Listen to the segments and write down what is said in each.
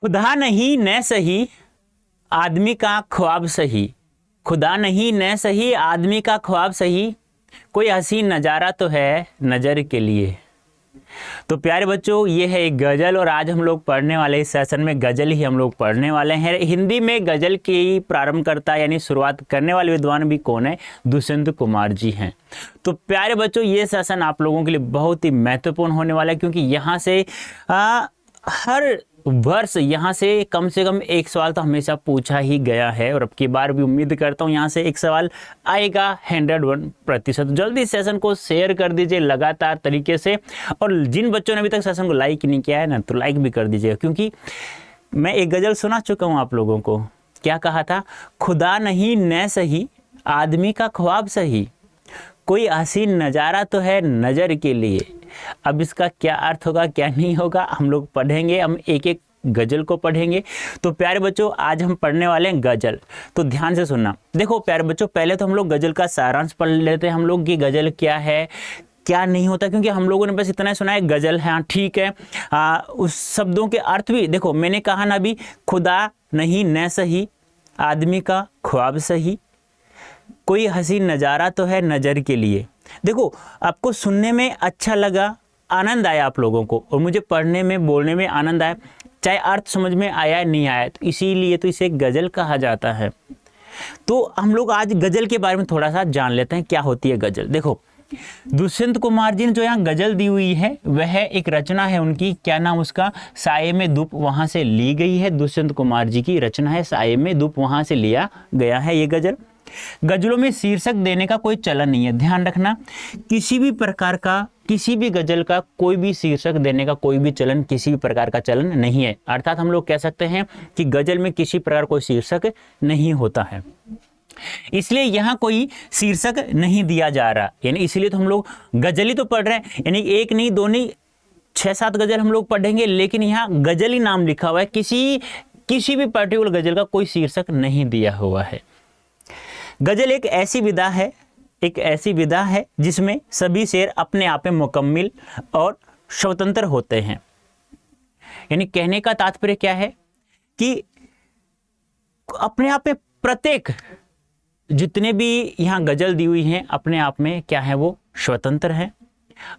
खुदा नहीं न सही आदमी का ख्वाब सही, खुदा नहीं न सही आदमी का ख्वाब सही, कोई हसीन नज़ारा तो है नज़र के लिए। तो प्यारे बच्चों, ये है एक गज़ल और आज हम लोग पढ़ने वाले इस सेशन में गज़ल ही हम लोग पढ़ने वाले हैं। हिंदी में गज़ल की प्रारंभकर्ता यानी शुरुआत करने वाले विद्वान भी कौन है? दुष्यंत कुमार जी हैं। तो प्यारे बच्चों, ये सेशन आप लोगों के लिए बहुत ही महत्वपूर्ण होने वाला है, क्योंकि यहाँ से हर वर्ष यहाँ से कम एक सवाल तो हमेशा पूछा ही गया है और अब की बार भी उम्मीद करता हूँ यहाँ से एक सवाल आएगा 101%। जल्दी सेशन को शेयर कर दीजिए लगातार तरीके से, और जिन बच्चों ने अभी तक सेशन को लाइक नहीं किया है ना, तो लाइक भी कर दीजिएगा, क्योंकि मैं एक गज़ल सुना चुका हूँ आप लोगों को। क्या कहा था? खुदा नहीं न सही आदमी का ख्वाब सही, कोई हसीन नज़ारा तो है नज़र के लिए। अब इसका क्या अर्थ होगा क्या नहीं होगा हम लोग पढ़ेंगे, हम एक एक गज़ल को पढ़ेंगे। तो प्यारे बच्चों, आज हम पढ़ने वाले हैं गज़ल, तो ध्यान से सुनना। देखो प्यारे बच्चों, पहले तो हम लोग गज़ल का सारांश पढ़ लेते हैं हम लोग कि गज़ल क्या है क्या नहीं होता, क्योंकि हम लोगों ने बस इतना सुना है गज़ल है, हाँ ठीक है। उस शब्दों के अर्थ भी देखो, मैंने कहा ना अभी, खुदा नहीं न सही आदमी का ख्वाब सही, कोई हसीन नज़ारा तो है नज़र के लिए। देखो, आपको सुनने में अच्छा लगा, आनंद आया आप लोगों को, और मुझे पढ़ने में बोलने में आनंद आया, चाहे अर्थ समझ में आया नहीं आया, तो इसीलिए तो इसे गज़ल कहा जाता है। तो हम लोग आज गज़ल के बारे में थोड़ा सा जान लेते हैं, क्या होती है गज़ल। देखो, दुष्यंत कुमार जी ने जो यहाँ गज़ल दी हुई है वह एक रचना है उनकी, क्या नाम उसका? साये में धूप, वहाँ से ली गई है। दुष्यंत कुमार जी की रचना है साये में धूप, वहाँ से लिया गया है ये गज़ल। गज़लों में शीर्षक देने का कोई चलन नहीं है, ध्यान रखना। किसी भी प्रकार का, किसी भी गज़ल का कोई भी शीर्षक देने का कोई भी चलन, किसी भी प्रकार का चलन नहीं है। अर्थात हम लोग कह सकते हैं कि गज़ल में किसी प्रकार कोई शीर्षक नहीं होता है, इसलिए यहाँ कोई शीर्षक नहीं दिया जा रहा, यानी इसलिए तो हम लोग गज़ल ही तो पढ़ रहे हैं, यानी एक नहीं दो नहीं 6-7 गज़ल हम लोग पढ़ेंगे, लेकिन यहाँ गज़ल ही नाम लिखा हुआ है, किसी भी पर्टिकुलर गज़ल का कोई शीर्षक नहीं दिया हुआ है। गज़ल एक ऐसी विधा है जिसमें सभी शेर अपने आप में मुकम्मिल और स्वतंत्र होते हैं। यानी कहने का तात्पर्य क्या है कि अपने आप में प्रत्येक जितने भी यहाँ गज़ल दी हुई हैं अपने आप में क्या है, वो स्वतंत्र हैं,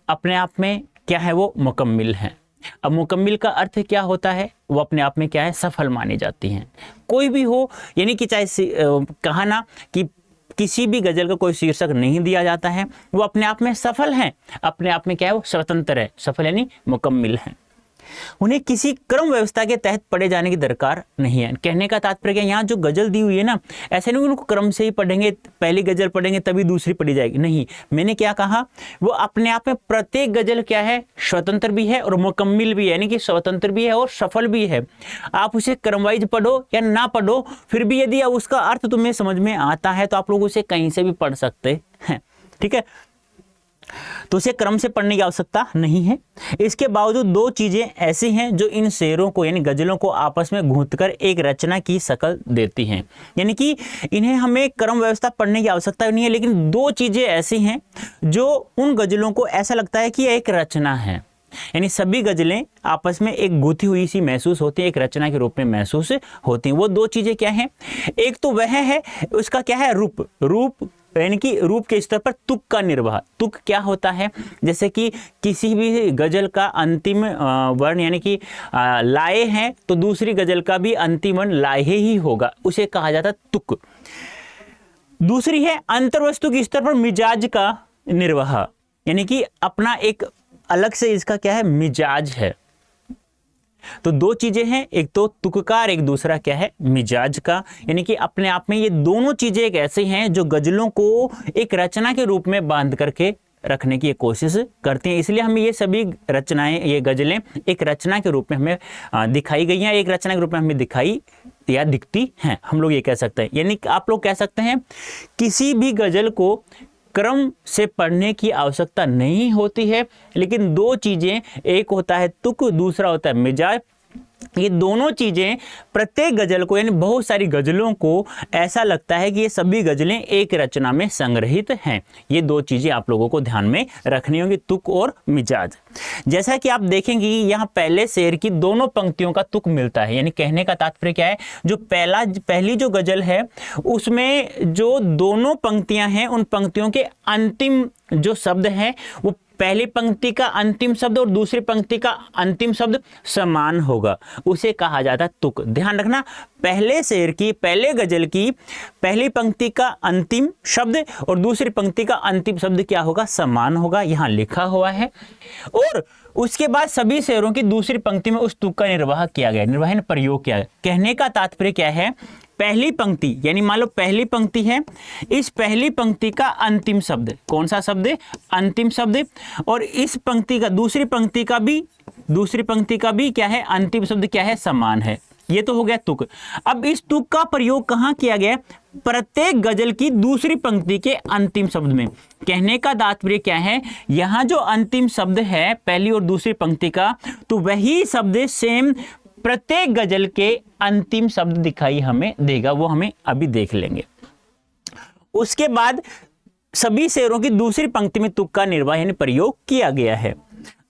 अपने आप में क्या है, वो मुकम्मिल हैं। अब मुकम्मिल का अर्थ क्या होता है? वो अपने आप में क्या है, सफल मानी जाती हैं। कोई भी हो, यानी कि चाहे कहा ना कि किसी भी गज़ल का कोई शीर्षक नहीं दिया जाता है, वो अपने आप में सफल हैं, अपने आप में क्या है, वो स्वतंत्र है, सफल यानी मुकम्मिल हैं। उन्हें किसी क्रम व्यवस्था के तहत पढ़े जाने की दरकार नहीं है। कहने का तात्पर्य क्या, यहाँ जो गज़ल दी हुई है ना, ऐसे नहीं उनको क्रम से ही पढ़ेंगे, पहली गज़ल पढ़ेंगे तभी दूसरी पढ़ी जाएगी, नहीं। मैंने क्या कहा, वो अपने आप में प्रत्येक गज़ल क्या है, स्वतंत्र भी है और मुकम्मिल भी है, यानी कि स्वतंत्र भी है और सफल भी है। आप उसे क्रमवाइज पढ़ो या ना पढ़ो, फिर भी यदि उसका अर्थ तुम्हें समझ में आता है तो आप लोग उसे कहीं से भी पढ़ सकते हैं, ठीक है। तो उसे क्रम से पढ़ने की आवश्यकता नहीं है। इसके बावजूद दो चीज़ें ऐसी हैं जो इन शेरों को यानी गज़लों को आपस में गूंथकर एक रचना की शक्ल देती हैं, यानी कि इन्हें हमें क्रम व्यवस्था पढ़ने की आवश्यकता नहीं है, लेकिन दो चीज़ें ऐसी हैं जो उन गज़लों को ऐसा लगता है कि यह एक रचना है। यानी सभी गज़लें आपस में एक गूंथी हुई सी महसूस होती है, एक रचना के रूप में महसूस होती हैं। वो दो चीज़ें क्या हैं? एक तो वह है, उसका क्या है, रूप यानी कि रूप के स्तर पर तुक का निर्वाह। तुक क्या होता है? जैसे कि किसी भी गज़ल का अंतिम वर्ण यानी कि लाए हैं तो दूसरी गज़ल का भी अंतिम वर्ण लाए ही होगा, उसे कहा जाता है तुक। दूसरी है अंतर्वस्तु के स्तर पर मिजाज का निर्वाह, यानी कि अपना एक अलग से इसका क्या है, मिजाज है। तो दो चीजें हैं, एक तो तुक का और एक दूसरा क्या है, मिजाज का। यानी कि अपने आप में ये दोनों चीजें एक ऐसी हैं जो गज़लों को एक रचना के रूप में बांध करके रखने की कोशिश करती हैं। इसलिए हमें ये सभी रचनाएं, ये गज़लें एक रचना के रूप में हमें दिखाई गई हैं, एक रचना के रूप में हमें दिखाई या दिखती हैं, हम लोग ये कह सकते हैं। यानी आप लोग कह सकते हैं किसी भी गज़ल को क्रम से पढ़ने की आवश्यकता नहीं होती है, लेकिन दो चीज़ें, एक होता है तुक, दूसरा होता है मिजाज। ये दोनों चीजें प्रत्येक गजल को, यानी बहुत सारी गजलों को ऐसा लगता है कि ये सभी गजलें एक रचना में संग्रहित हैं। ये दो चीजें आप लोगों को ध्यान में रखनी होंगी, तुक और मिजाज। जैसा कि आप देखेंगे यहाँ पहले शेर की दोनों पंक्तियों का तुक मिलता है, यानी कहने का तात्पर्य क्या है, जो पहली जो गजल है उसमें जो दोनों पंक्तियां हैं उन पंक्तियों के अंतिम जो शब्द है वो पहली पंक्ति का अंतिम शब्द और दूसरी पंक्ति का अंतिम शब्द समान होगा, उसे कहा जाता है तुक। ध्यान रखना, पहले शेर की, पहले गजल की पहली पंक्ति का अंतिम शब्द और दूसरी पंक्ति का अंतिम शब्द क्या होगा, समान होगा, यहाँ लिखा हुआ है। और उसके बाद सभी शेरों की दूसरी पंक्ति में उस तुक का निर्वाह किया गया, निर्वाह ने प्रयोग किया गया। कहने का तात्पर्य क्या है, पहली पंक्ति, यानी मान लो पहली पंक्ति है, इस पहली पंक्ति का अंतिम शब्द कौन सा शब्द है, अंतिम शब्द, और इस पंक्ति का दूसरी पंक्ति का भी क्या है, अंतिम शब्द क्या है, समान है। ये तो हो गया तुक। अब इस तुक का प्रयोग कहाँ किया गया, प्रत्येक गजल की दूसरी पंक्ति के अंतिम शब्द में। कहने का तात्पर्य क्या है, यहाँ जो अंतिम शब्द है पहली और दूसरी पंक्ति का, तो वही शब्द सेम प्रत्येक गजल के अंतिम शब्द दिखाई हमें देगा, वो हमें अभी देख लेंगे। उसके बाद सभी शेरों की दूसरी पंक्ति में तुक का निर्वाह यानी प्रयोग किया गया है।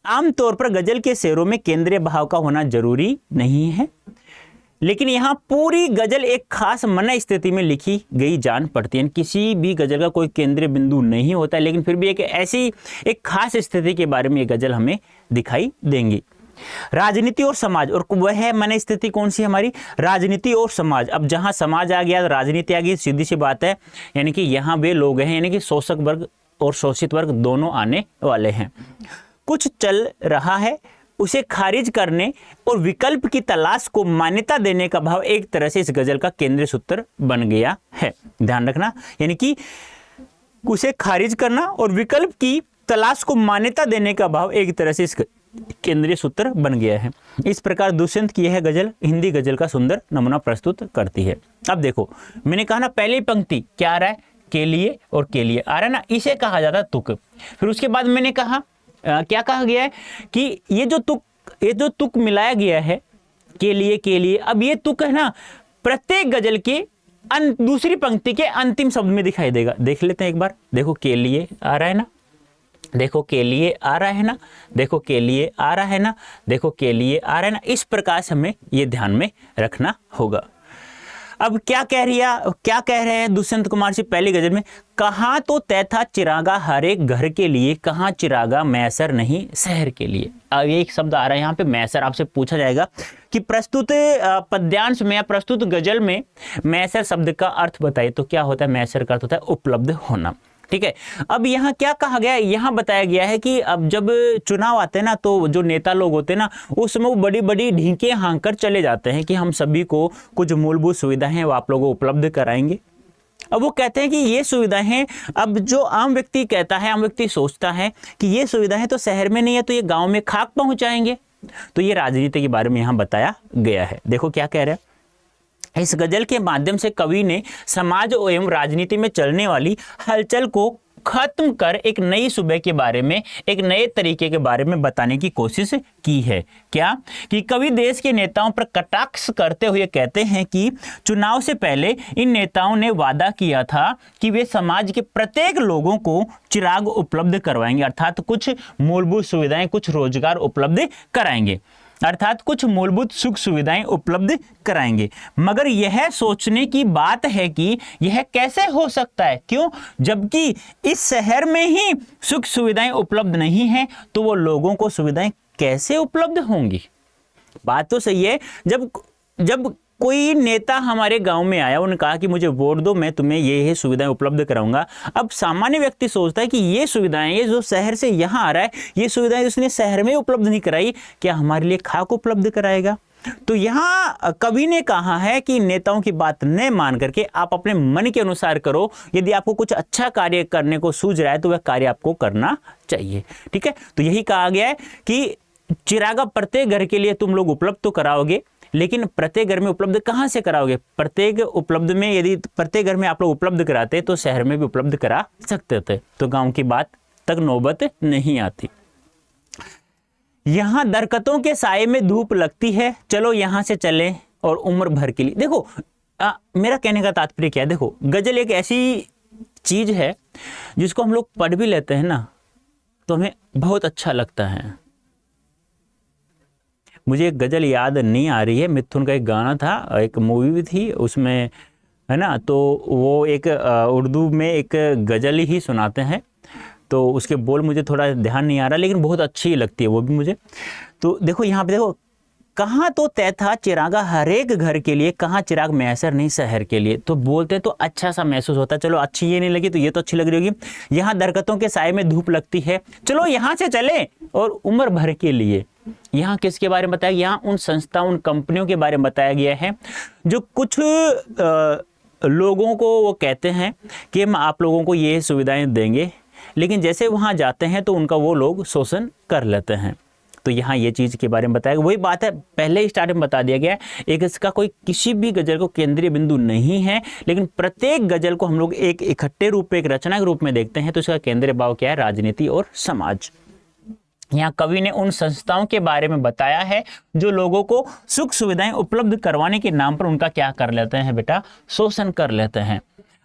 आमतौर पर गजल के शेरों में केंद्रीय भाव का होना जरूरी नहीं है, लेकिन यहाँ पूरी गजल एक खास मन स्थिति में लिखी गई जान पड़ती है। किसी भी गजल का कोई केंद्रीय बिंदु नहीं होता, लेकिन फिर भी एक खास स्थिति के बारे में ये गजल हमें दिखाई देंगी। राजनीति और समाज, और वह है मन स्थिति कौन सी हमारी, राजनीति और समाज। अब जहां समाज आ गया, राजनीति आ गई, सीधी सी बात है, यानी कि यहाँ वे लोग हैं, यानी कि शोषक वर्ग और शोषित वर्ग दोनों आने वाले हैं। कुछ चल रहा है उसे खारिज करने और विकल्प की तलाश को मान्यता देने का भाव एक तरह से इस गजल का केंद्रीय सूत्र बन गया है। ध्यान रखना, यानी कि उसे खारिज करना और विकल्प की तलाश को मान्यता देने का भाव एक तरह से इस केंद्रीय सूत्र बन गया है। इस प्रकार दुष्यंत की यह गजल हिंदी गजल का सुंदर नमूना प्रस्तुत करती है। अब देखो, मैंने कहा ना पहली पंक्ति क्या आ रहा है, के लिए और के लिए आ रहा है ना, इसे कहा जाता है तुक। फिर उसके बाद मैंने कहा क्या कहा गया है कि ये जो तुक मिलाया गया है के लिए, अब ये तुक है ना प्रत्येक गजल के दूसरी पंक्ति के अंतिम शब्द में दिखाई देगा। देख लेते हैं एक बार, देखो के लिए आ रहा है ना, देखो के लिए आ रहा है ना, देखो के लिए आ रहा है ना, देखो के लिए आ रहा है ना, इस प्रकार से हमें ये ध्यान में रखना होगा। अब क्या कह रहे हैं दुष्यंत कुमार जी पहली गजल में, कहाँ तो तय था चिरागा हर एक घर के लिए, कहाँ चिरागा मैसर नहीं शहर के लिए। अब ये एक शब्द आ रहा है यहाँ पे मैसर, आपसे पूछा जाएगा कि प्रस्तुत पद्यांश में या प्रस्तुत गजल में मैसर शब्द का अर्थ बताइए, तो क्या होता है, मैसर का अर्थ होता है उपलब्ध होना। ठीक है, अब यहाँ क्या कहा गया है, यहाँ बताया गया है कि अब जब चुनाव आते हैं ना, तो जो नेता लोग होते हैं ना, उस समय वो बड़ी बड़ी ढींके हाँक कर चले जाते हैं कि हम सभी को कुछ मूलभूत सुविधाएं हैं वो आप लोगों को उपलब्ध कराएंगे। अब वो कहते हैं कि ये सुविधाएं, अब जो आम व्यक्ति कहता है, आम व्यक्ति सोचता है कि ये सुविधाएं तो शहर में नहीं है, तो ये गाँव में खाक पहुँचाएंगे। तो ये राजनीति के बारे में यहाँ बताया गया है। देखो क्या कह रहे हैं, इस गजल के माध्यम से कवि ने समाज एवं राजनीति में चलने वाली हलचल को खत्म कर एक नई सुबह के बारे में, एक नए तरीके के बारे में बताने की कोशिश की है। क्या कि कवि देश के नेताओं पर कटाक्ष करते हुए कहते हैं कि चुनाव से पहले इन नेताओं ने वादा किया था कि वे समाज के प्रत्येक लोगों को चिराग उपलब्ध करवाएंगे, अर्थात कुछ मूलभूत सुविधाएं, कुछ रोजगार उपलब्ध कराएंगे, अर्थात कुछ मूलभूत सुख सुविधाएं उपलब्ध कराएंगे। मगर यह सोचने की बात है कि यह कैसे हो सकता है, क्यों, जबकि इस शहर में ही सुख सुविधाएं उपलब्ध नहीं हैं, तो वो लोगों को सुविधाएं कैसे उपलब्ध होंगी। बात तो सही है, जब कोई नेता हमारे गांव में आया, उन्होंने कहा कि मुझे वोट दो, मैं तुम्हें ये सुविधाएं उपलब्ध कराऊंगा। अब सामान्य व्यक्ति सोचता है कि ये सुविधाएं, ये जो शहर से यहाँ आ रहा है, ये सुविधाएं उसने शहर में उपलब्ध नहीं कराई, क्या हमारे लिए खाक उपलब्ध कराएगा। तो यहाँ कवि ने कहा है कि नेताओं की बात न मान करके आप अपने मन के अनुसार करो। यदि आपको कुछ अच्छा कार्य करने को सूझ रहा है तो वह कार्य आपको करना चाहिए। ठीक है, तो यही कहा गया है कि चिरागा प्रत्येक घर के लिए तुम लोग उपलब्ध तो कराओगे, लेकिन प्रत्येक घर में उपलब्ध कहाँ से कराओगे। प्रत्येक उपलब्ध में, यदि प्रत्येक घर में आप लोग उपलब्ध कराते तो शहर में भी उपलब्ध करा सकते थे, तो गांव की बात तक नौबत नहीं आती। यहाँ दरकतों के साए में धूप लगती है, चलो यहाँ से चलें और उम्र भर के लिए। देखो मेरा कहने का तात्पर्य क्या है, देखो गजल एक ऐसी चीज है जिसको हम लोग पढ़ भी लेते हैं ना तो हमें बहुत अच्छा लगता है। मुझे एक गजल याद नहीं आ रही है, मिथुन का एक गाना था, एक मूवी भी थी उसमें, है ना, तो वो एक उर्दू में एक गजल ही सुनाते हैं, तो उसके बोल मुझे थोड़ा ध्यान नहीं आ रहा, लेकिन बहुत अच्छी लगती है वो भी मुझे। तो देखो यहाँ पे देखो, कहाँ तो तय था चिरागा हर एक घर के लिए, कहाँ चिराग मैसर नहीं शहर के लिए। तो बोलते तो अच्छा सा महसूस होता है, चलो अच्छी ये नहीं लगी तो ये तो अच्छी लग रही होगी। यहाँ दरकतों के साए में धूप लगती है, चलो यहाँ से चले और उम्र भर के लिए। यहाँ किसके बारे में बताया, यहाँ उन संस्थाओं उन कंपनियों के बारे में बताया गया है जो कुछ लोगों को वो कहते हैं कि हम आप लोगों को ये सुविधाएं देंगे, लेकिन जैसे वहाँ जाते हैं तो उनका वो लोग शोषण कर लेते हैं। तो यहाँ ये चीज़ के बारे में बताया, वही बात है पहले ही स्टार्ट में बता दिया गया है। एक इसका कोई किसी भी गजल को केंद्रीय बिंदु नहीं है, लेकिन प्रत्येक गजल को हम लोग एक इकट्ठे रूप में, एक रचना के रूप में देखते हैं, तो इसका केंद्रीय भाव क्या है, राजनीति और समाज। यहाँ कवि ने उन संस्थाओं के बारे में बताया है जो लोगों को सुख सुविधाएं उपलब्ध करवाने के नाम पर उनका क्या कर लेते हैं बेटा, शोषण कर लेते हैं।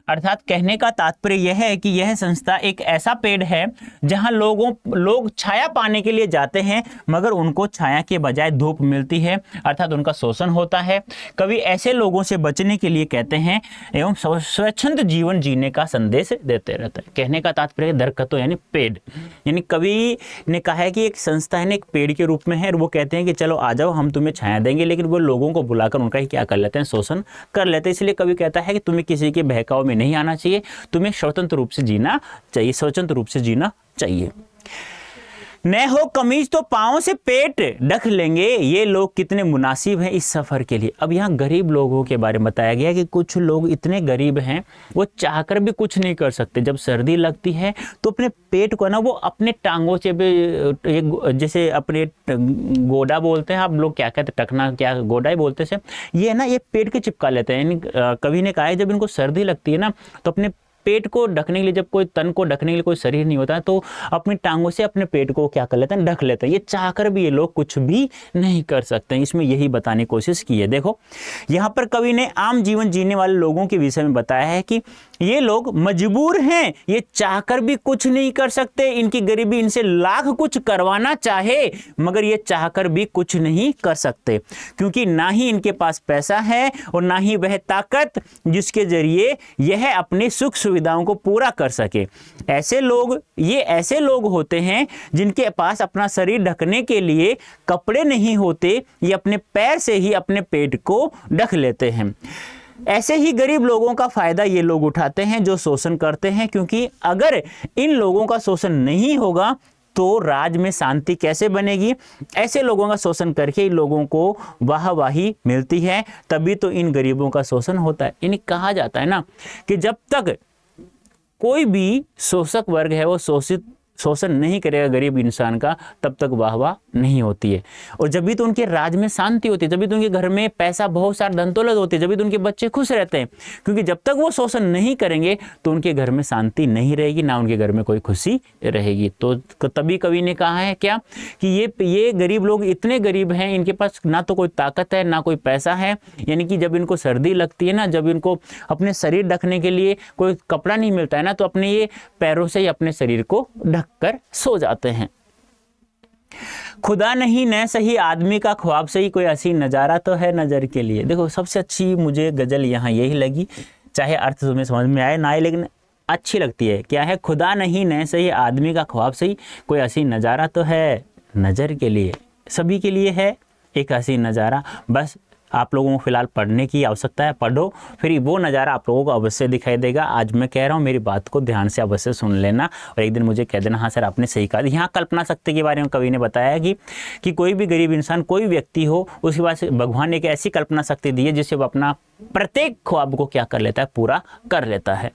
अर्थात कहने का तात्पर्य यह है कि यह संस्था एक ऐसा पेड़ है जहां लोग छाया पाने के लिए जाते हैं, मगर उनको छाया के बजाय धूप मिलती है, अर्थात उनका शोषण होता है। कवि ऐसे लोगों से बचने के लिए कहते हैं एवं स्वच्छंद जीवन जीने का संदेश देते रहते हैं। कहने का तात्पर्य दरकतों यानी पेड़, यानी कवि ने कहा है कि एक संस्था है एक पेड़ के रूप में है, और वो कहते हैं कि चलो आ जाओ हम तुम्हें छाया देंगे, लेकिन वो लोगों को बुलाकर उनका ही क्या कर लेते हैं, शोषण कर लेते हैं। इसलिए कवि कहता है कि तुम्हें किसी के बहकाव में नहीं आना चाहिए, तुम्हें स्वतंत्र रूप से जीना चाहिए, स्वतंत्र रूप से जीना चाहिए। न हो कमीज तो पांव से पेट ढक लेंगे, ये लोग कितने मुनासिब हैं इस सफर के लिए। अब यहाँ गरीब लोगों के बारे में बताया गया कि कुछ लोग इतने गरीब हैं वो चाहकर भी कुछ नहीं कर सकते। जब सर्दी लगती है तो अपने पेट को ना वो अपने टांगों से भी, जैसे अपने गोडा बोलते हैं आप लोग, क्या कहते हैं टकना, क्या गोडा ही बोलते हैं, ये ना ये पेट के चिपका लेते हैं। यानी कवि ने कहा है जब इनको सर्दी लगती है ना तो अपने पेट को ढकने के लिए, जब कोई तन को ढकने के लिए कोई शरीर नहीं होता तो अपनी टांगों से अपने पेट को क्या कर लेते हैं, ढक लेते हैं। ये चाहकर भी ये लोग कुछ भी नहीं कर सकते हैं। इसमें यही बताने की कोशिश की है। देखो यहाँ पर कवि ने आम जीवन जीने वाले लोगों के विषय में बताया है कि ये लोग मजबूर हैं, ये चाहकर भी कुछ नहीं कर सकते। इनकी गरीबी इनसे लाख कुछ करवाना चाहे मगर ये चाहकर भी कुछ नहीं कर सकते, क्योंकि ना ही इनके पास पैसा है और ना ही वह ताकत जिसके जरिए यह अपनी सुख सुविधाओं को पूरा कर सके। ऐसे लोग होते हैं जिनके पास अपना शरीर ढकने के लिए कपड़े नहीं होते, ये अपने पैर से ही अपने पेट को ढक लेते हैं। ऐसे ही गरीब लोगों का फायदा ये लोग उठाते हैं जो शोषण करते हैं, क्योंकि अगर इन लोगों का शोषण नहीं होगा तो राज्य में शांति कैसे बनेगी। ऐसे लोगों का शोषण करके इन लोगों को वाहवाही मिलती है, तभी तो इन गरीबों का शोषण होता है। इन्हें कहा जाता है ना कि जब तक कोई भी शोषक वर्ग है वो शोषण नहीं करेगा गरीब इंसान का, तब तक वाहवाह नहीं होती है। और जब भी तो उनके राज्य में शांति होती है, जब भी तो उनके घर में पैसा बहुत सारा धन दौलत होती है, जब भी तो उनके बच्चे खुश रहते हैं। क्योंकि जब तक वो शोषण नहीं करेंगे तो उनके घर में शांति नहीं रहेगी, ना उनके घर में कोई खुशी रहेगी। तो तभी कवि ने कहा है क्या कि ये गरीब लोग इतने गरीब हैं, इनके पास ना तो कोई ताकत है ना कोई पैसा है। यानी कि जब इनको सर्दी लगती है ना, जब इनको अपने शरीर ढकने के लिए कोई कपड़ा नहीं मिलता है ना, तो अपने ये पैरों से ही अपने शरीर को कर सो जाते हैं। खुदा नहीं न सही आदमी का ख्वाब सही, कोई हसीन नजारा तो है नजर के लिए। देखो सबसे अच्छी मुझे गजल यहाँ यही लगी, चाहे अर्थ तुम्हें समझ में आए ना आए, लेकिन अच्छी लगती है। क्या है, खुदा नहीं न सही आदमी का ख्वाब सही, कोई हसीन नजारा तो है नजर के लिए। सभी के लिए है एक हसीन नजारा, बस आप लोगों को फिलहाल पढ़ने की आवश्यकता है। पढ़ो, फिर वो नज़ारा आप लोगों को अवश्य दिखाई देगा। आज मैं कह रहा हूँ, मेरी बात को ध्यान से अवश्य सुन लेना और एक दिन मुझे कह देना हाँ सर आपने सही कहा। यहाँ कल्पना शक्ति के बारे में कवि ने बताया कि कोई भी गरीब इंसान, कोई व्यक्ति हो, उसके पास भगवान ने एक ऐसी कल्पना शक्ति दी है जिससे वो अपना प्रत्येक ख्वाब को क्या कर लेता है, पूरा कर लेता है।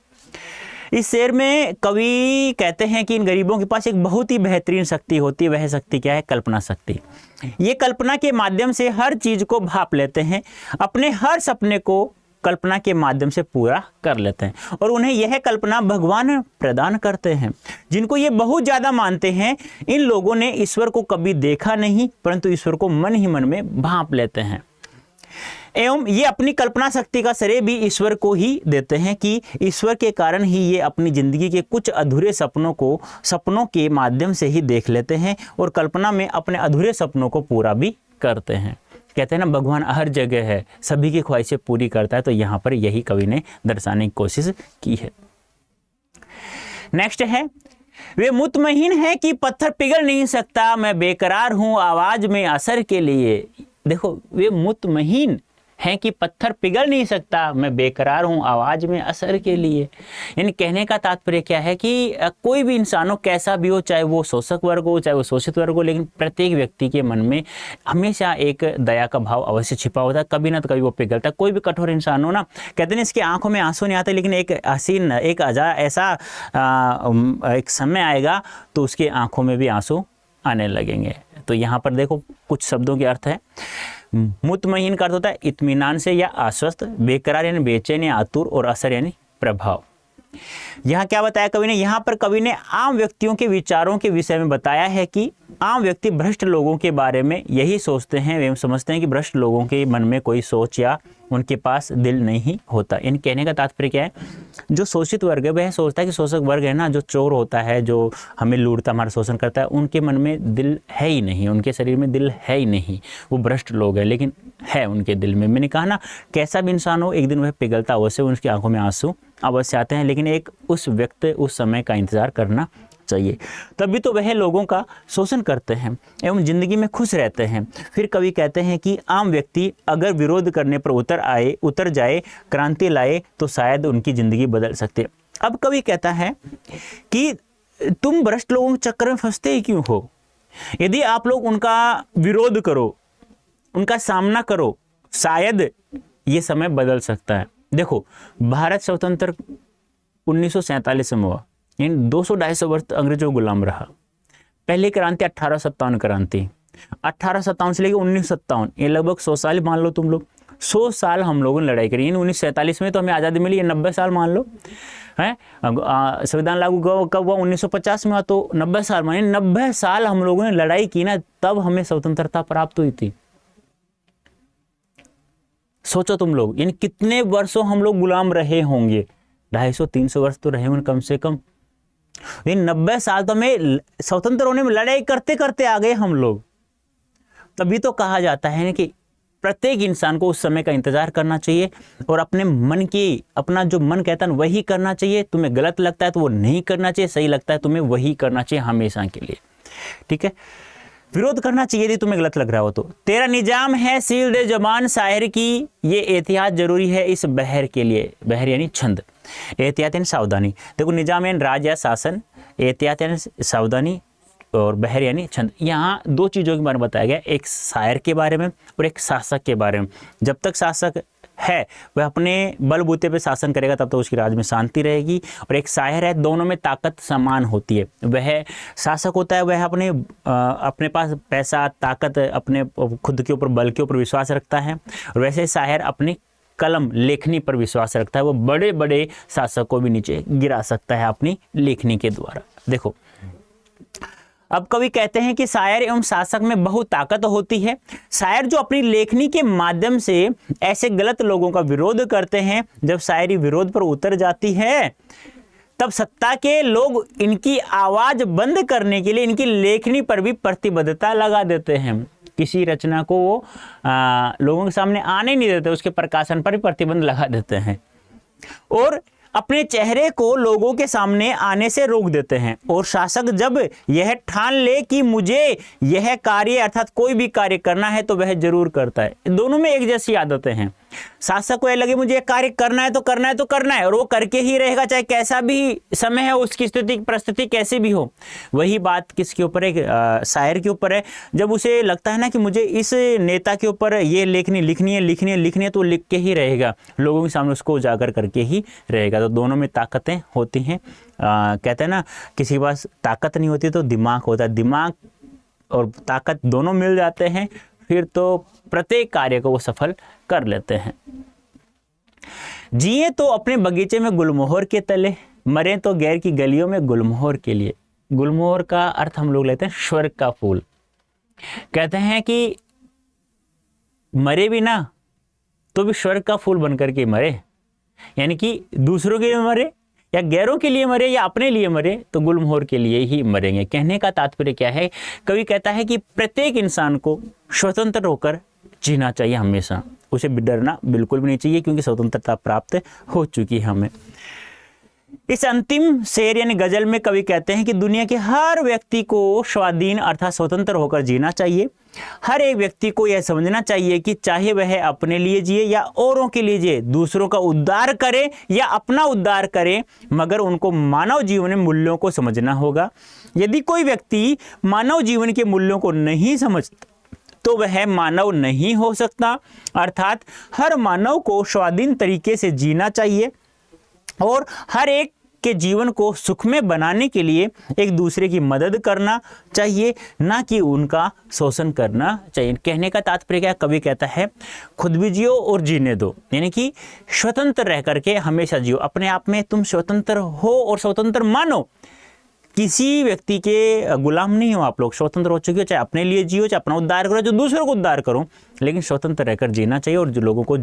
इस शेर में कवि कहते हैं कि इन गरीबों के पास एक बहुत ही बेहतरीन शक्ति होती है। वह शक्ति क्या है, कल्पना शक्ति। ये कल्पना के माध्यम से हर चीज को भाप लेते हैं, अपने हर सपने को कल्पना के माध्यम से पूरा कर लेते हैं और उन्हें यह कल्पना भगवान प्रदान करते हैं। जिनको ये बहुत ज़्यादा मानते हैं, इन लोगों ने ईश्वर को कभी देखा नहीं, परंतु ईश्वर को मन ही मन में भांप लेते हैं एवं ये अपनी कल्पना शक्ति का श्रेय भी ईश्वर को ही देते हैं कि ईश्वर के कारण ही ये अपनी ज़िंदगी के कुछ अधूरे सपनों के माध्यम से ही देख लेते हैं और कल्पना में अपने अधूरे सपनों को पूरा भी करते हैं। कहते हैं ना, भगवान हर जगह है, सभी की ख्वाहिशें पूरी करता है, तो यहाँ पर यही कवि ने दर्शाने की कोशिश की है। नेक्स्ट है, वे मुतमईन है कि पत्थर पिघल नहीं सकता, मैं बेकरार हूँ आवाज में असर के लिए। देखो, वे मुतमईन हैं कि पत्थर पिघल नहीं सकता, मैं बेकरार हूँ आवाज में असर के लिए। यानी कहने का तात्पर्य क्या है कि कोई भी इंसान हो, कैसा भी हो, चाहे वो शोषक वर्ग हो चाहे वो शोषित वर्ग हो, लेकिन प्रत्येक व्यक्ति के मन में हमेशा एक दया का भाव अवश्य छिपा होता है, कभी ना कभी वो पिघलता है। कोई भी कठोर इंसान हो ना, कहते हैं इसकी आंखों में आंसू नहीं आते, लेकिन एक हसीन एक ऐसा एक समय आएगा तो उसकी आंखों में भी आंसू आने लगेंगे। तो यहाँ पर देखो कुछ शब्दों के अर्थ है। मुतमईन का अर्थ होता है इत्मीनान से या आश्वस्त, बेकरार यानी बेचैन या आतुर, और असर यानी प्रभाव। यहाँ क्या बताया कवि ने? यहाँ पर कवि ने आम व्यक्तियों के विचारों के विषय में बताया है कि आम व्यक्ति भ्रष्ट लोगों के बारे में यही सोचते हैं, वे समझते हैं कि भ्रष्ट लोगों के मन में कोई सोच या उनके पास दिल नहीं होता। इन कहने का तात्पर्य क्या है? जो शोषित वर्ग है वह सोचता है कि शोषक वर्ग है ना, जो चोर होता है, जो हमें लूटता, हमारा शोषण करता है, उनके मन में दिल है ही नहीं, उनके शरीर में दिल है ही नहीं, वो भ्रष्ट लोग हैं, लेकिन है उनके दिल में। मैंने कहा ना, कैसा भी इंसान हो, एक दिन वह पिघलता अवश्य, उसकी आंखों में आंसू अवश्य आते हैं, लेकिन एक उस व्यक्ति उस समय का इंतजार करना चाहिए, तभी तो वह लोगों का शोषण करते हैं एवं जिंदगी में खुश रहते हैं। फिर कवि कहते हैं कि आम व्यक्ति अगर विरोध करने पर उतर जाए, क्रांति लाए, तो शायद उनकी जिंदगी बदल सकती है। अब कवि कहता है कि तुम भ्रष्ट लोगों के चक्कर में फंसते ही क्यों हो? यदि आप लोग उनका विरोध करो, उनका सामना करो, शायद ये समय बदल सकता है। देखो, भारत स्वतंत्र 1947 में हुआ, इन 200-250 वर्ष अंग्रेजों को गुलाम रहा। पहली क्रांति 1857 क्रांति, 1857 से लेकर 1957, ये लगभग 100 साल मान लो तुम लोग। 100 साल हम लोगों ने लड़ाई करी। 1947 में तो हमें आज़ादी मिली, ये 90 साल मान लो है। संविधान लागू कब हुआ? 1950 में हुआ, तो 90 साल माने 90 साल हम लोगों ने लड़ाई की ना, तब हमें स्वतंत्रता प्राप्त हुई थी। सोचो तुम लोग, इन कितने वर्षों हम लोग गुलाम रहे होंगे? 250-300 वर्ष तो रहे होंगे कम से कम। इन 90 साल तो हमें स्वतंत्र होने में लड़ाई करते करते आ गए हम लोग। तभी तो कहा जाता है ना कि प्रत्येक इंसान को उस समय का इंतजार करना चाहिए और अपने मन की, अपना जो मन कहता है वही करना चाहिए। तुम्हें गलत लगता है तो वो नहीं करना चाहिए, सही लगता है तुम्हें वही करना चाहिए हमेशा के लिए। ठीक है, विरोध करना चाहिए यदि तुम्हें गलत लग रहा हो तो। तेरा निजाम है सील दे जबान शायर की, ये एहतियात जरूरी है इस बहर के लिए। बहर यानी छंद, एहतियात यानी सावधानी। देखो, निजाम यानी राज या शासन, एहतियात यानी सावधानी, और बहर यानी छंद। यहाँ दो चीज़ों के बारे में बताया गया, एक शायर के बारे में और एक शासक के बारे में। जब तक शासक है वह अपने बलबूते पे शासन करेगा तब तो उसकी राज में शांति रहेगी, और एक शायर है, दोनों में ताकत समान होती है। वह शासक होता है, वह अपने पास पैसा, ताकत, अपने खुद के ऊपर, बल के ऊपर विश्वास रखता है, और वैसे शायर अपनी कलम, लेखनी पर विश्वास रखता है। वो बड़े बड़े शासक को भी नीचे गिरा सकता है अपनी लेखनी के द्वारा। देखो, अब कवि कहते हैं कि शायर एवं शासक में बहुत ताकत होती है। शायर जो अपनी लेखनी के माध्यम से ऐसे गलत लोगों का विरोध करते हैं, जब शायरी विरोध पर उतर जाती है तब सत्ता के लोग इनकी आवाज बंद करने के लिए इनकी लेखनी पर भी प्रतिबद्धता लगा देते हैं। किसी रचना को वो लोगों के सामने आने नहीं देते, उसके प्रकाशन पर भी प्रतिबंध लगा देते हैं, और अपने चेहरे को लोगों के सामने आने से रोक देते हैं। और शासक जब यह ठान ले कि मुझे यह कार्य अर्थात कोई भी कार्य करना है तो वह जरूर करता है। दोनों में एक जैसी आदतें हैं। शासक को यह लगे मुझे यह कार्य करना है तो करना है तो करना है, और वो करके ही रहेगा, चाहे कैसा भी समय है, उसकी स्थिति परिस्थिति कैसी भी हो। वही बात किसके ऊपर है? शायर के ऊपर है। जब उसे लगता है ना कि मुझे इस नेता के ऊपर ये लेखनी लिखनी है तो लिख के ही रहेगा, लोगों के सामने उसको उजागर करके ही रहेगा। तो दोनों में ताकतें होती हैं। कहते हैं ना, किसी के पास ताकत नहीं होती तो दिमाग होता है। दिमाग और ताकत दोनों मिल जाते हैं, फिर तो प्रत्येक कार्य को वो सफल कर लेते हैं। जिए तो अपने बगीचे में गुलमोहर के तले, मरे तो गैर की गलियों में गुलमोहर के लिए। गुलमोहर का अर्थ हम लोग लेते हैं स्वर्ग का फूल। कहते हैं कि मरे भी ना तो भी स्वर्ग का फूल बनकर के मरे, यानी कि दूसरों के लिए मरे या गैरों के लिए मरे या अपने लिए मरे तो गुलमोहर के लिए ही मरेंगे। कहने का तात्पर्य क्या है? कवि कहता है कि प्रत्येक इंसान को स्वतंत्र होकर जीना चाहिए हमेशा, उसे डरना बिल्कुल भी नहीं चाहिए, क्योंकि स्वतंत्रता प्राप्त हो चुकी है हमें। इस अंतिम शेर यानी गजल में कवि कहते हैं कि दुनिया के हर व्यक्ति को स्वाधीन अर्थात स्वतंत्र होकर जीना चाहिए। हर एक व्यक्ति को यह समझना चाहिए कि चाहे वह अपने लिए जिए या औरों के लिए जिए, दूसरों का उद्धार करे या अपना उद्धार करे, मगर उनको मानव जीवन में मूल्यों को समझना होगा। यदि कोई व्यक्ति मानव जीवन के मूल्यों को नहीं समझता तो वह मानव नहीं हो सकता। अर्थात हर मानव को स्वाधीन तरीके से जीना चाहिए और हर एक के जीवन को सुखमय बनाने के लिए एक दूसरे की मदद करना चाहिए, ना कि उनका शोषण करना चाहिए। कहने का तात्पर्य क्या? कवि कहता है खुद भी जियो और जीने दो, यानी कि स्वतंत्र रह करके हमेशा जियो। अपने आप में तुम स्वतंत्र हो और स्वतंत्र मानो, किसी व्यक्ति के गुलाम नहीं हो आप लोग, स्वतंत्र हो चुके हो। चाहे अपने लिए जियो, चाहे अपना उद्धार करो, जो दूसरों को उद्धार करो, लेकिन स्वतंत्र रहकर जीना चाहिए और जो लोगों को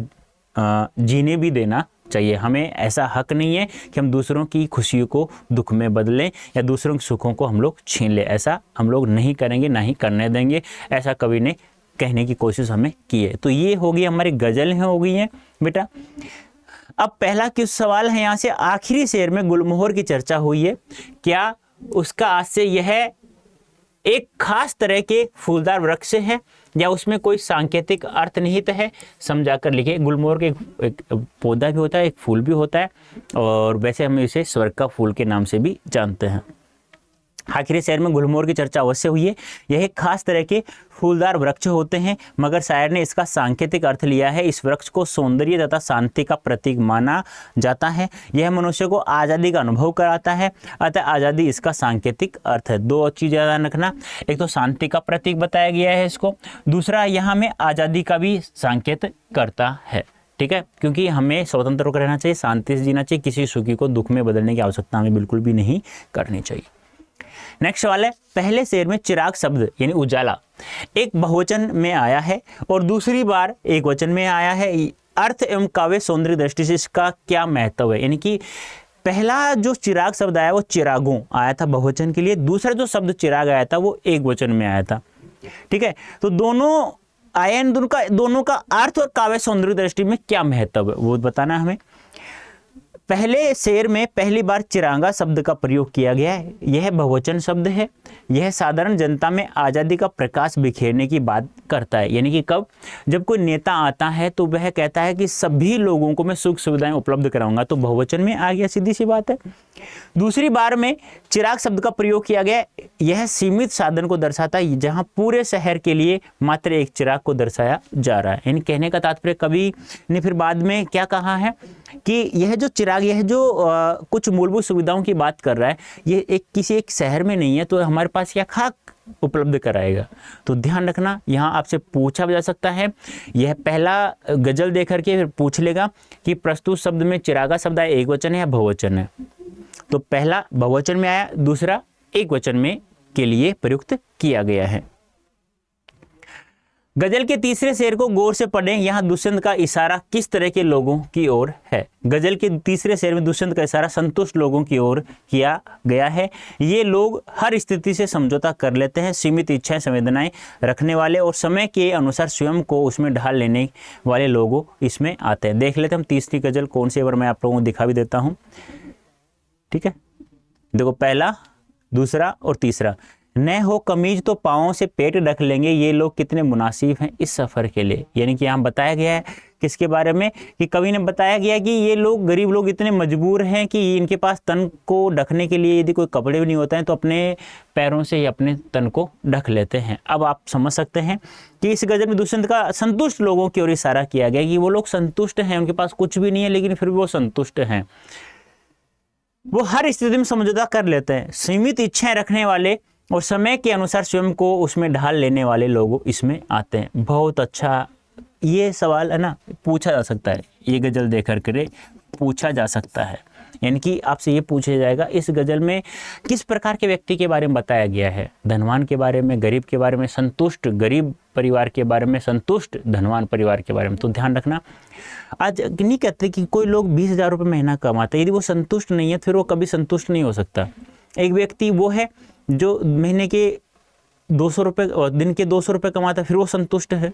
जीने भी देना चाहिए। हमें ऐसा हक नहीं है कि हम दूसरों की खुशियों को दुख में बदलें या दूसरों के सुखों को हम लोग छीन लें। ऐसा हम लोग नहीं करेंगे, ना ही करने देंगे। ऐसा कवि ने कहने की कोशिश हमें की है। तो ये हो गई हमारी गजल हो गई है बेटा। अब पहला किस सवाल है यहाँ से, आखिरी शेर में गुलमोहर की चर्चा हुई है, क्या उसका आज से यह एक खास तरह के फूलदार वृक्ष है या उसमें कोई सांकेतिक अर्थ निहित है? समझा कर लिखे। गुलमोहर के एक पौधा भी होता है, एक फूल भी होता है, और वैसे हम इसे स्वर्ग का फूल के नाम से भी जानते हैं। आखिरी शेर में गुलमोहर की चर्चा अवश्य हुई है। यह एक खास तरह के फूलदार वृक्ष होते हैं, मगर शायर ने इसका सांकेतिक अर्थ लिया है। इस वृक्ष को सौंदर्य तथा शांति का प्रतीक माना जाता है। यह मनुष्य को आज़ादी का अनुभव कराता है, अतः आज़ादी इसका सांकेतिक अर्थ है। दो चीज़ ध्यान रखना, एक तो शांति का प्रतीक बताया गया है इसको, दूसरा यहाँ में आज़ादी का भी संकेत करता है। ठीक है, क्योंकि हमें स्वतंत्र होकर रहना चाहिए, शांति से जीना चाहिए, किसी सुखी को दुख में बदलने की आवश्यकता हमें बिल्कुल भी नहीं करनी चाहिए। नेक्स्ट सवाल है, पहले शेर में चिराग शब्द यानी उजाला एक बहुवचन में आया है और दूसरी बार एक वचन में आया है। अर्थ एवं काव्य सौंदर्य दृष्टि से इसका क्या महत्व है? यानी कि पहला जो चिराग शब्द आया वो चिरागों आया था बहुवचन के लिए, दूसरा जो शब्द चिराग आया था वो एक वचन में आया था। ठीक है, तो दोनों आए, दोनों का अर्थ और काव्य सौंदर्य दृष्टि में क्या महत्व है वो बताना हमें। पहले शेर में पहली बार चिरागा शब्द का प्रयोग किया गया है। यह बहुवचन शब्द है। यह साधारण जनता में आज़ादी का प्रकाश बिखेरने की बात करता है। यानी कि कब, जब कोई नेता आता है तो वह कहता है कि सभी लोगों को मैं सुख सुविधाएं उपलब्ध कराऊंगा, तो बहुवचन में आ गया, सीधी सी बात है। दूसरी बार में चिराग शब्द का प्रयोग किया गया। यह सीमित साधन को दर्शाता है, जहाँ पूरे शहर के लिए मात्र एक चिराग को दर्शाया जा रहा है। यानी कहने का तात्पर्य कवि ने फिर बाद में क्या कहा है कि यह जो चिराग, यह जो कुछ मूलभूत सुविधाओं की बात कर रहा है, ये किसी एक शहर में नहीं है, तो हमारे पास क्या खाक उपलब्ध कराएगा। तो ध्यान रखना, यहाँ आपसे पूछा जा सकता है, यह पहला गजल देख करके फिर पूछ लेगा कि प्रस्तुत शब्द में चिरागा शब्द है एक वचन है या बहुवचन है। तो पहला बहुवचन में आया, दूसरा एक वचन में के लिए प्रयुक्त किया गया है। गजल के तीसरे शेर को गौर से पढ़ें। यहाँ दुष्यंत का इशारा किस तरह के लोगों की ओर है? गजल के तीसरे शेर में दुष्यंत का इशारा संतुष्ट लोगों की ओर किया गया है। ये लोग हर स्थिति से समझौता कर लेते हैं, सीमित इच्छाएं संवेदनाएं रखने वाले और समय के अनुसार स्वयं को उसमें ढाल लेने वाले लोगों इसमें आते हैं। देख लेते हैं हम तीसरी गजल कौन सी, बार मैं आप लोगों को दिखा भी देता हूँ। ठीक है, देखो पहला, दूसरा और तीसरा। न हो कमीज तो पाँवों से पेट ढक लेंगे, ये लोग कितने मुनासिब हैं इस सफ़र के लिए। यानी कि यहाँ बताया गया है किसके बारे में, कि कवि ने बताया गया कि ये लोग गरीब लोग इतने मजबूर हैं कि इनके पास तन को ढकने के लिए यदि कोई कपड़े भी नहीं होते हैं तो अपने पैरों से ही अपने तन को ढक लेते हैं। अब आप समझ सकते हैं कि इस गजल में दुष्यंत का संतुष्ट लोगों की ओर इशारा किया गया कि वो लोग संतुष्ट हैं, उनके पास कुछ भी नहीं है लेकिन फिर भी वो संतुष्ट हैं। वो हर स्थिति में समझौता कर लेते हैं, सीमित इच्छाएं रखने वाले और समय के अनुसार स्वयं को उसमें ढाल लेने वाले लोग इसमें आते हैं। बहुत अच्छा ये सवाल है ना, पूछा जा सकता है, ये गजल देख कर के पूछा जा सकता है। यानी कि आपसे ये पूछा जाएगा इस गज़ल में किस प्रकार के व्यक्ति के बारे में बताया गया है, धनवान के बारे में, गरीब के बारे में, संतुष्ट गरीब परिवार के बारे में, संतुष्ट धनवान परिवार के बारे में। तो ध्यान रखना, आज नहीं कहते कि कोई लोग 20,000 रुपये महीना कमाता है, यदि वो संतुष्ट नहीं है फिर वो कभी संतुष्ट नहीं हो सकता। एक व्यक्ति वो है जो महीने के 200 रुपये, दिन के 200 रुपये कमाता है, फिर वो संतुष्ट है।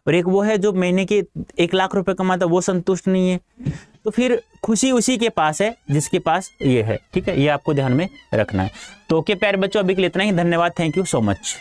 और एक वो है जो महीने के 1 लाख रुपए कमाता, वो संतुष्ट नहीं है। तो फिर खुशी उसी के पास है जिसके पास ये है। ठीक है, ये आपको ध्यान में रखना है। तो ओके प्यारे बच्चों, अभी के लिए इतना ही। धन्यवाद, थैंक यू सो मच।